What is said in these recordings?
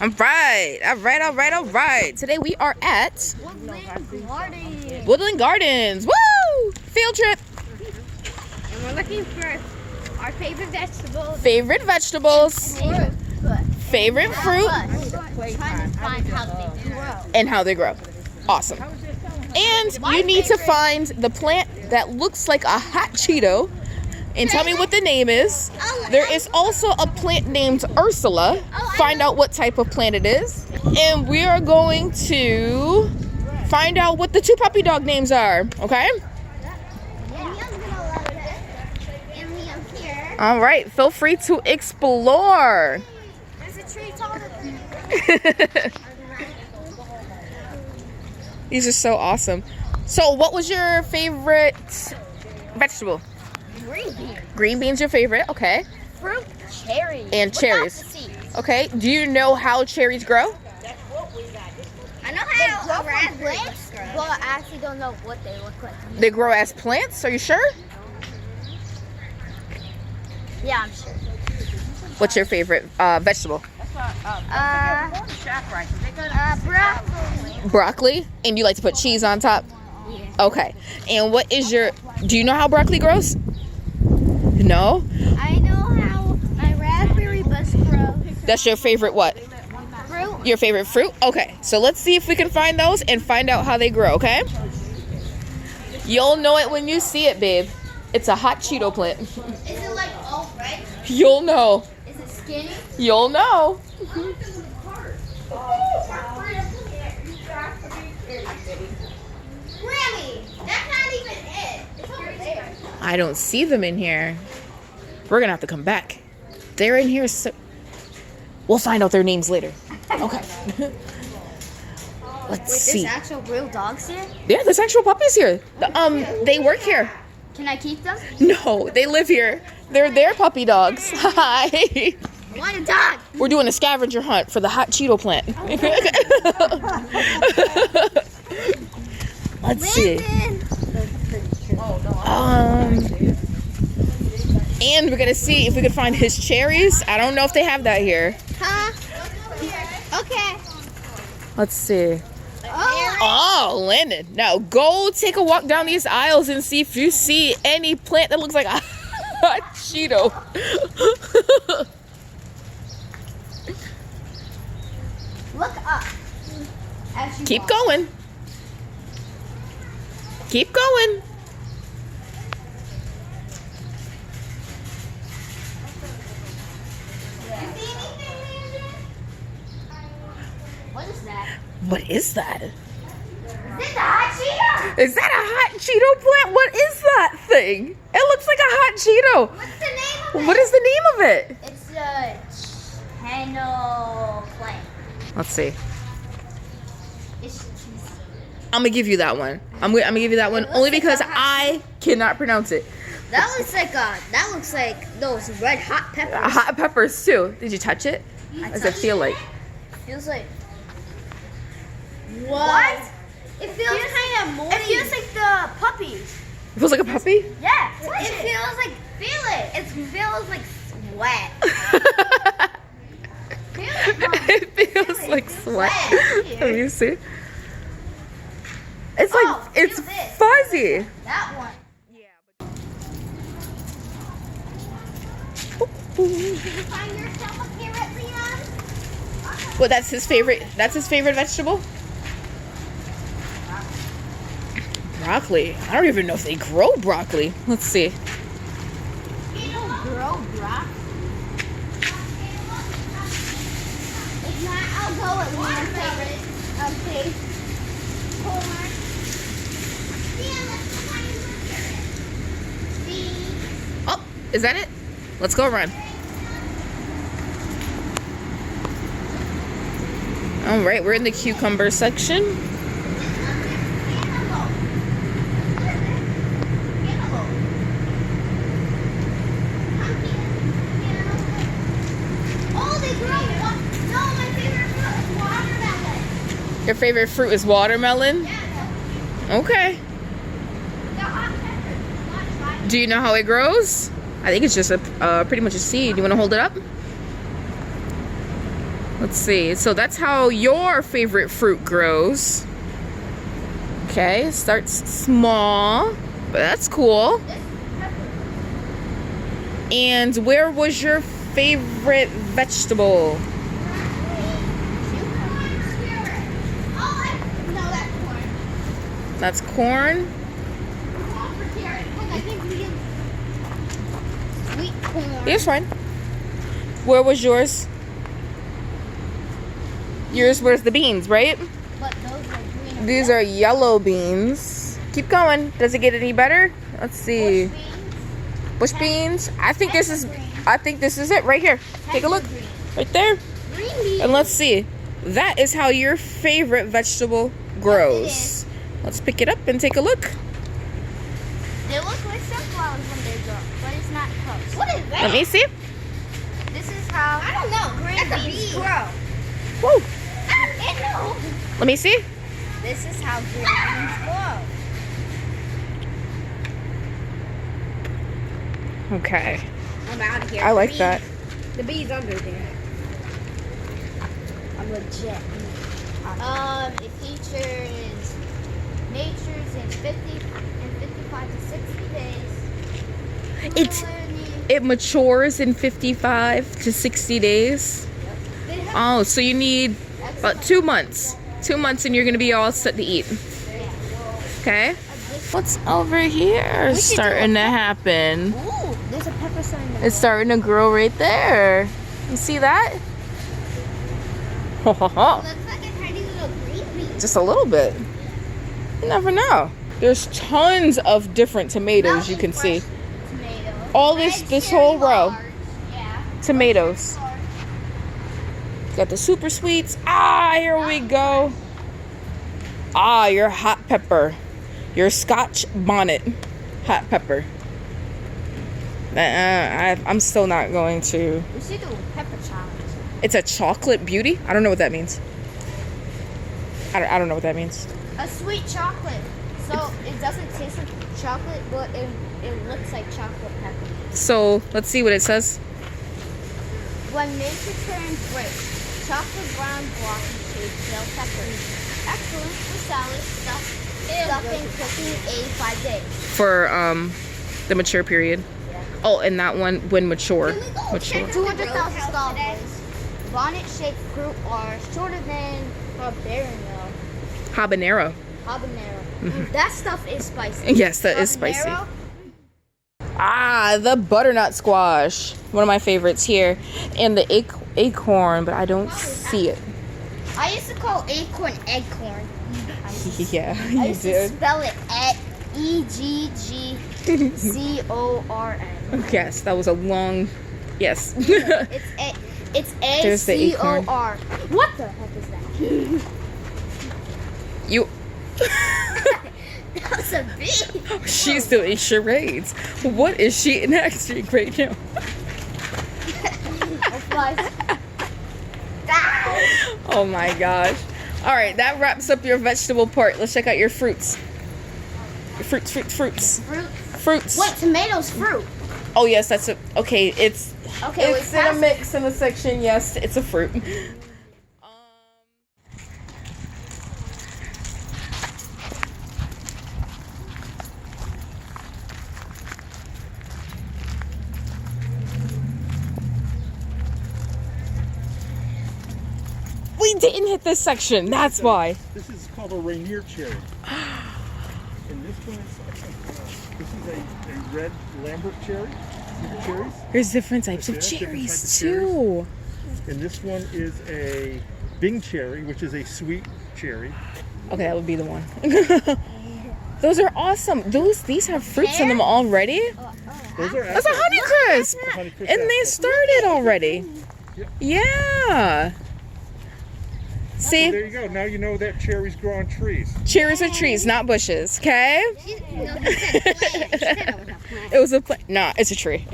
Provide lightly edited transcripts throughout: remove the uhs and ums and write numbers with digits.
All right. Today we are at Woodland Gardens. Woo! Field trip. And we're looking for our favorite vegetables. Favorite fruit. Trying to find how they grow. And how they grow. Awesome. And you need to find the plant that looks like a hot Cheeto and tell me what the name is. There is also a plant named Ursula. Find out what type of plant it is. And we are going to find out what the two puppy dog names are, okay? All right, feel free to explore. There's a tree taller than These are so awesome. So what was your favorite vegetable? green bean. Green beans your favorite, okay. Fruit, cherries. And cherries. Without the seeds. Okay, do you know how cherries grow? I know how raspberry plants grow, but I actually don't know what they look like. They grow as plants, are you sure? Yeah, I'm sure. What's your favorite vegetable? Broccoli. Broccoli? And you like to put cheese on top? Yeah. Okay. And what is your, do you know how broccoli grows? No? I know how my raspberry bush grows. That's your favorite what? Fruit. Your favorite fruit? Okay. So let's see if we can find those and find out how they grow, okay? You'll know it when you see it, babe. It's a hot Cheeto plant. Is it like all red? You'll know. Is it skinny? You'll know. Grammy, that's not even it. It's over there. I don't see them in here. We're gonna have to come back. They're in here, so we'll find out their names later. Okay. Let's see. There's actual real dogs here? Yeah, there's actual puppies here. They work here. Can I keep them? No, they live here. They're their puppy dogs. Hi. I want a dog. We're doing a scavenger hunt for the hot Cheeto plant. Let's see. And we're gonna see if we can find his cherries. I don't know if they have that here. Huh? Okay. Let's see. Oh. Oh, Landon. Now go take a walk down these aisles and see if you see any plant that looks like a hot Cheeto. Look up. As you Keep walk. going. Keep going. What is that? What is that? Is this a hot Cheeto? Is that a hot Cheeto plant? What is that thing? It looks like a hot Cheeto. What's the name of it? What is the name of it? It's a channel plant. Let's see. It's cheesy. I'm gonna give you that one. I'm gonna give you that one only because I cannot pronounce it. That looks like those red hot peppers. Hot peppers too. Did you touch it? How does it feel like? Feels like what? It feels kind of moist. It feels like the puppies. It feels like a puppy? Yeah. It feels like It feels like sweat. It feels like sweat. Let me see. It's like it's feel this. fuzzy. That one. Did you find yourself a carrot, Leon? Well, that's his favorite. That's his favorite vegetable. Broccoli. I don't even know if they grow broccoli. Let's see. You don't grow broccoli. If not, I'll go with Leon's favorite place. Corn. Leon, let's go find your carrot. Oh, is that it? Let's go run. All right, we're in the cucumber section. Your favorite fruit is watermelon? Okay. Do you know how it grows? I think it's just a pretty much a seed. You want to hold it up? Let's see. So that's how your favorite fruit grows. Okay, it starts small, but that's cool. And where was your favorite vegetable? That's corn. Sweet corn. It's fine. Where was yours? Yours was the beans, right? But those are green. These are yellow beans. Keep going. Does it get any better? Let's see. Bush beans. I think this is it right here. Take a look. Right there. Green beans. And let's see. That is how your favorite vegetable grows. Let's pick it up and take a look. They look like sunflowers when they grow, but it's not close. What is that? Let me see. This is how I don't know. Green beans grow. Woo. No. Let me see. This is how green beans grow. Okay. I'm out of here. I like that. The bees under there. I'm legit. It features natures in 55 to 60 days. It matures in 55 to 60 days. Oh, so you need about 2 months. 2 months and you're gonna be all set to eat. Okay. What's over here starting to happen? Ooh, there's a pepper sign there. It's starting to grow right there. You see that? Looks like a tiny little green bean. Just a little bit. You never know. There's tons of different tomatoes you can see. Tomatoes. All this whole row. Yeah. Tomatoes. Got the super sweets. Ah, here we go. Ah, your hot pepper. Your Scotch bonnet hot pepper. I'm still not going to. We should do a pepper challenge. It's a chocolate beauty? I don't know what that means. I don't know what that means. A sweet chocolate. So it doesn't taste like chocolate, but it looks like chocolate pepper. So let's see what it says. When nature turns gray, chocolate brown glossy shaped bell peppers. Excellent for salad, stuffing, cooking, 85 days. For the mature period. Oh, and that one when mature. 200,000 scholars. Bonnet-shaped fruit are shorter than Habanero. habanero. That stuff is spicy. Yes, that is spicy. Ah, the butternut squash. One of my favorites here. And the acorn, but I don't see it. I used to call acorn eggcorn. Yeah, I you used to did. spell it EGGCORN. Yes, that was a long. Yes. It's There's the acorn. ACOR. What the heck is that? You. That was a bee. She's doing charades. What is she enacting right now? Oh my gosh. All right, that wraps up your vegetable part. Let's check out your fruits. Your fruits. Wait, tomatoes fruit. Oh yes, that's a okay. It's Okay, it's in a mix in a section. Yes, it's a fruit. We didn't hit this section. That's why. This is called a Rainier cherry. And this one is a red Lambert cherry. See the cherries? There's different types of Okay, different cherries types of too. And this one is a Bing cherry, which is a sweet cherry. Okay, that would be the one. Those are awesome. These have fruits in them already. Those are That's a Honeycrisp, Honeycrisp and they apples. started already. Yep. Yeah. So See, there you go. Now you know that cherries grow on trees. cherries are trees, not bushes. Okay. It was a plant. Nah, it's a tree.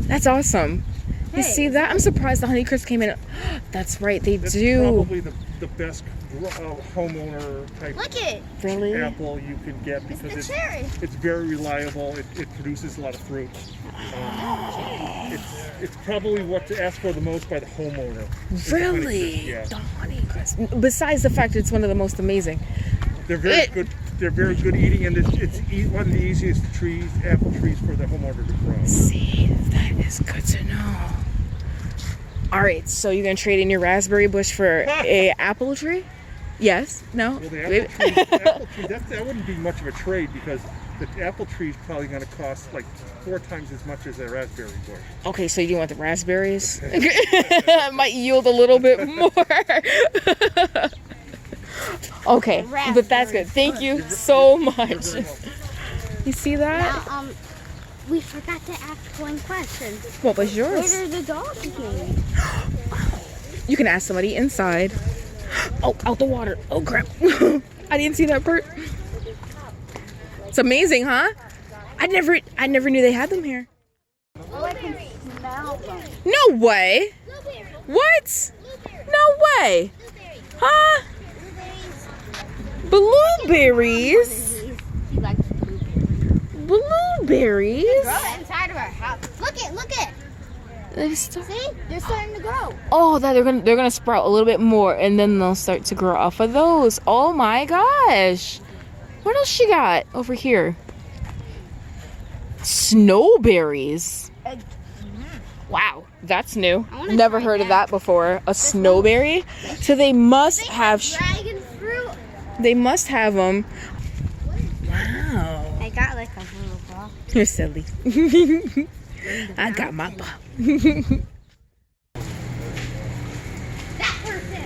That's awesome. You see that? I'm surprised the Honeycrisp came in. That's right, they That's do. probably the best homeowner type Look it. Really? apple you can get because It's the cherry. it's very reliable. It produces a lot of fruit. It's probably what to ask for the most by the homeowner. Really? Yeah. The Honeycrisp. Besides the fact it's one of the most amazing. They're very good. They're very good eating, and it's one of the easiest apple trees for the homeowner to grow. See, that is good to know. All right, so you're gonna trade in your raspberry bush for a apple tree? Yes? No? Well, the apple tree, that wouldn't be much of a trade because the apple tree is probably going to cost like 4 times as much as a raspberry bush. Okay, so you do want the raspberries? Might yield a little bit more. Okay, but that's good. Thank you so much. You see that? Now, we forgot to ask one question. What was Where yours? are the dogs going? You can ask somebody inside. Oh, out the water. Oh, crap. I didn't see that part. It's amazing, huh? I never knew they had them here. Oh, I can smell them. No way. What? No way. Huh? Blueberries? He likes blueberries. Blueberries? Grow it inside of our house. Look it. See? They're starting to grow. Oh, that they're gonna sprout a little bit more, and then they'll start to grow off of those. Oh my gosh! What else she got over here? Snowberries. Wow, that's new. Never heard of that before. A snowberry. So they must have. Dragon fruit. They must have them. Wow. I got like a little ball. You're silly. I got my pop. That person.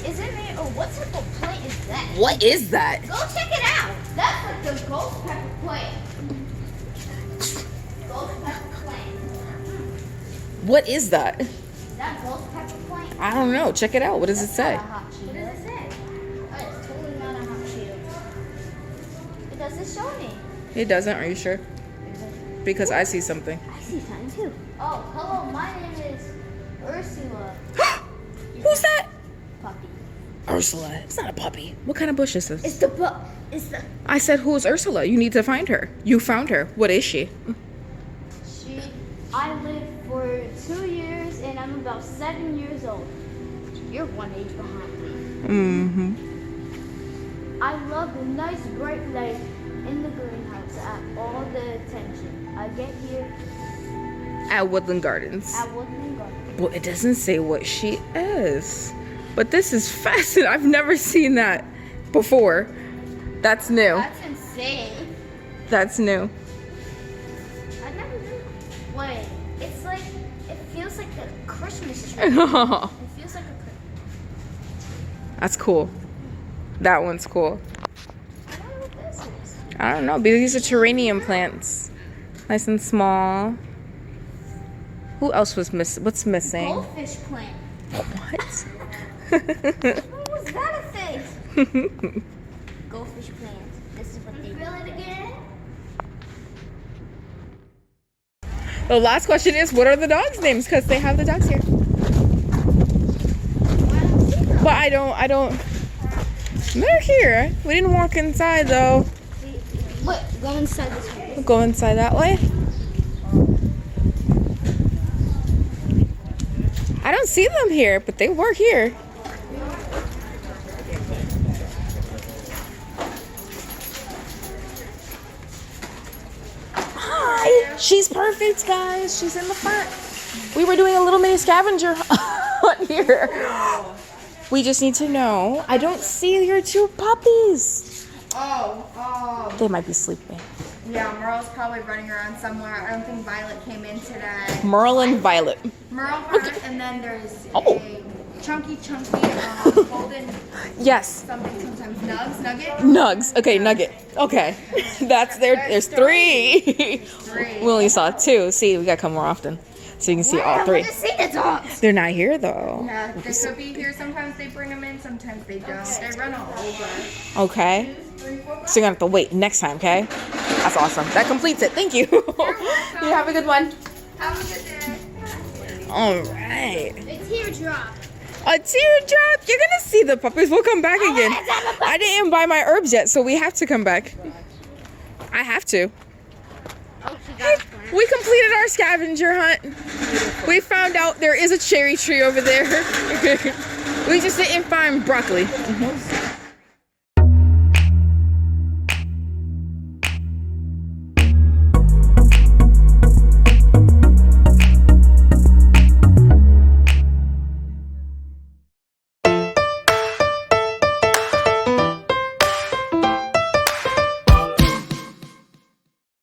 Is it me? Or what type of plant is that? What is that? Go check it out. That's like the ghost pepper plant. Ghost pepper plant. What is that? Is that ghost pepper plant? I don't know. Check it out. What does it say? Not a hot Cheeto. What does it say? Oh, it's totally not a hot Cheeto. It doesn't show me. It doesn't. Are you sure? Because I see something. I see something too. Oh, hello. My name is Ursula. Who's that? Puppy. Ursula. It's not a puppy. What kind of bush is this? It's the I said, who is Ursula? You need to find her. You found her. What is she? I lived for 2 years and I'm about 7 years old. You're 1 age behind me. Mm-hmm. I love the nice bright light in the greenhouse at all the attention I get here At Woodland Gardens. at Woodland Garden. Well, it doesn't say what she is. But this is fascinating. I've never seen that before. That's new. That's insane. That's new. I never knew. Wait, it's like, it feels like a Christmas tree. It That's feels like a Christmas. cool. That one's cool. I don't know what this is. I don't know. These are terrarium plants. Nice and small. Who else was missing? What's missing? Goldfish plant. What? What was that a thing? Goldfish plant. This is what they reel it again. The last question is, what are the dogs' names? Because they have the dogs here. But I don't. They're here. We didn't walk inside though. Look, go inside this way. We'll go inside that way. I don't see them here, but they were here. Hi. She's perfect, guys. She's in the front. We were doing a little mini scavenger hunt here. We just need to know. I don't see your 2 puppies. They might be sleeping. Yeah, Merle's probably running around somewhere. I don't think Violet came in today. Merle and Violet. Merle, and then there's Oh. a chunky, golden Yes. something, sometimes Nugget. Nugs. Okay, Nugget. Okay. That's there. There's 3. We only saw 2. See, we gotta come more often. So you can see all 3. See the dogs. They're not here though. Yeah, they could be here. Sometimes they bring them in, sometimes they don't. They run all over. Okay. So you're gonna have to wait next time, okay? That's awesome. That completes it. Thank you. You have a good one. Have a good day. All right. A teardrop. A teardrop? You're gonna see the puppies. We'll come back again. I didn't buy my herbs yet, so we have to come back. I have to. Oh, she got a plant. We completed our scavenger hunt. We found out there is a cherry tree over there. We just didn't find broccoli.